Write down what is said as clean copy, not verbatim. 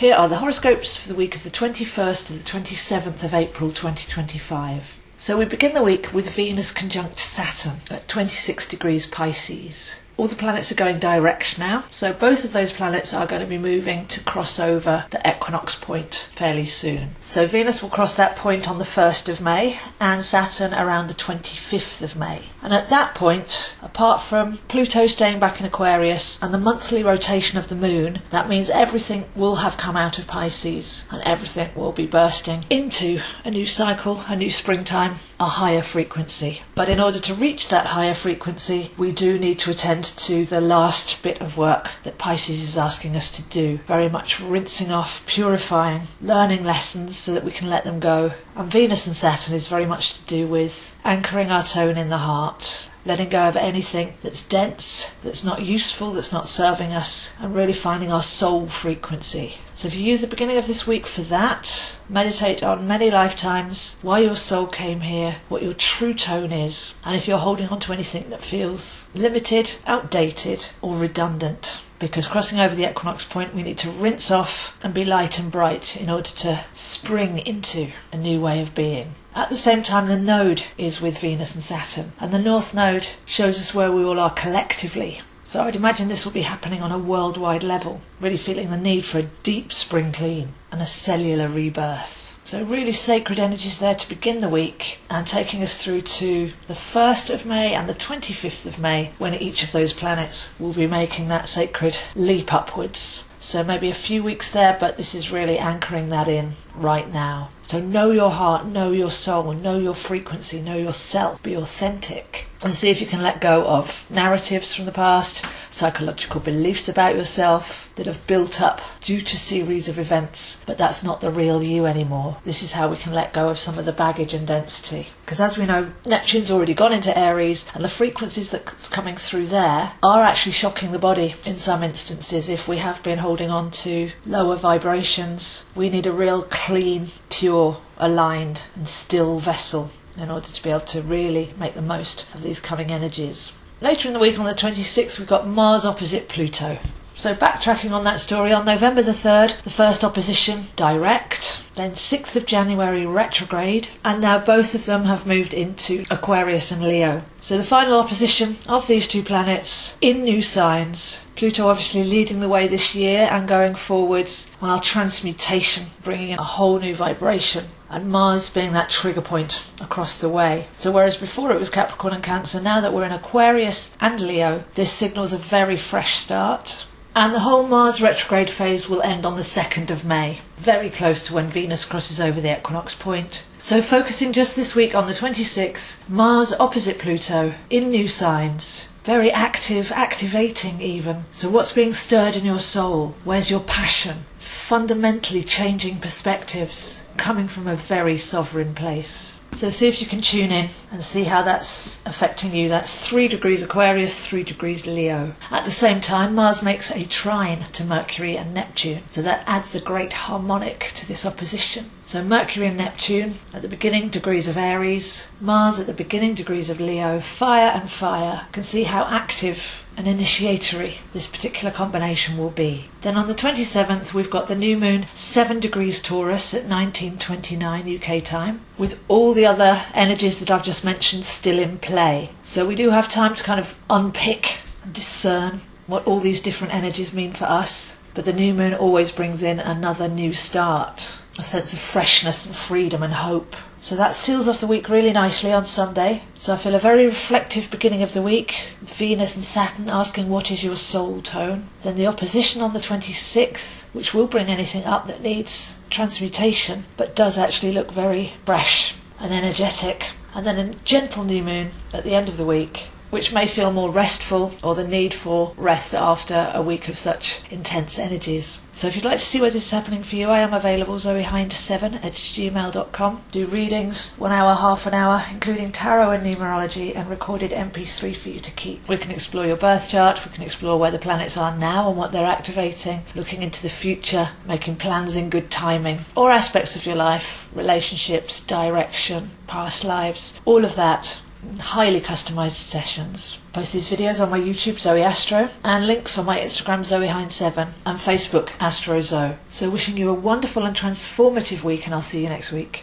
Here are the horoscopes for the week of the 21st to the 27th of April 2025. So we begin the week with Venus conjunct Saturn at 26 degrees Pisces. All the planets are going direct now, so both of those planets are going to be moving to cross over the equinox point fairly soon. So Venus will cross that point on the 1st of May and Saturn around the 25th of May. And at that point, apart from Pluto staying back in Aquarius and the monthly rotation of the moon, that means everything will have come out of Pisces and everything will be bursting into a new cycle, a new springtime, a higher frequency. But in order to reach that higher frequency, we do need to attend to the last bit of work that Pisces is asking us to do. Very much rinsing off, purifying, learning lessons so that we can let them go. And Venus and Saturn is very much to do with anchoring our tone in the heart, letting go of anything that's dense, that's not useful, that's not serving us, and really finding our soul frequency. So if you use the beginning of this week for that, meditate on many lifetimes, why your soul came here, what your true tone is, and if you're holding on to anything that feels limited, outdated, or redundant. Because crossing over the equinox point, we need to rinse off and be light and bright in order to spring into a new way of being. At the same time, the node is with Venus and Saturn, and the North Node shows us where we all are collectively. So I'd imagine this will be happening on a worldwide level, really feeling the need for a deep spring clean and a cellular rebirth. So really sacred energies there to begin the week and taking us through to the 1st of May and the 25th of May, when each of those planets will be making that sacred leap upwards. So maybe a few weeks there, but this is really anchoring that in right now. So know your heart, know your soul, know your frequency, know yourself, be authentic, and see if you can let go of narratives from the past, psychological beliefs about yourself that have built up due to series of events, but that's not the real you anymore. This is how we can let go of some of the baggage and density. Because as we know, Neptune's already gone into Aries, and the frequencies that's coming through there are actually shocking the body in some instances. If we have been holding on to lower vibrations, we need a real clean, pure, aligned and still vessel in order to be able to really make the most of these coming energies. Later in the week on the 26th, we've got Mars opposite Pluto. So backtracking on that story, on November the 3rd, the first opposition direct, then 6th of January retrograde, and now both of them have moved into Aquarius and Leo. So the final opposition of these two planets in new signs. Pluto obviously leading the way this year and going forwards, while transmutation, bringing in a whole new vibration, and Mars being that trigger point across the way. So whereas before it was Capricorn and Cancer, now that we're in Aquarius and Leo, this signals a very fresh start. And the whole Mars retrograde phase will end on the 2nd of May, very close to when Venus crosses over the equinox point. So focusing just this week on the 26th, Mars opposite Pluto in new signs. Very active, activating even. So what's being stirred in your soul? Where's your passion? Fundamentally changing perspectives, coming from a very sovereign place. So see if you can tune in and see how that's affecting you. That's 3 degrees Aquarius, 3 degrees Leo. At the same time, Mars makes a trine to Mercury and Neptune. So that adds a great harmonic to this opposition. So Mercury and Neptune at the beginning degrees of Aries, Mars at the beginning degrees of Leo, fire and fire. You can see how active and initiatory this particular combination will be. Then on the 27th, we've got the new moon 7 degrees Taurus at 19:29 UK time, with all the other energies that I've just mentioned still in play. So we do have time to kind of unpick and discern what all these different energies mean for us. But the new moon always brings in another new start, a sense of freshness and freedom and hope. So that seals off the week really nicely on Sunday. So I feel a very reflective beginning of the week. Venus and Saturn asking what is your soul tone. Then the opposition on the 26th, which will bring anything up that needs transmutation, but does actually look very fresh and energetic. And then a gentle new moon at the end of the week, which may feel more restful, or the need for rest after a week of such intense energies. So if you'd like to see where this is happening for you, I am available, zoehind7@gmail.com. Do readings, 1 hour, half an hour, including tarot and numerology, and recorded MP3 for you to keep. We can explore your birth chart, we can explore where the planets are now and what they're activating, looking into the future, making plans in good timing, or aspects of your life, relationships, direction, past lives, all of that. highly customised sessions. Post these videos on my YouTube, Zoe Astro, and links on my Instagram, ZoeHine7, and Facebook, Astro Zoe. So wishing you a wonderful and transformative week, and I'll see you next week.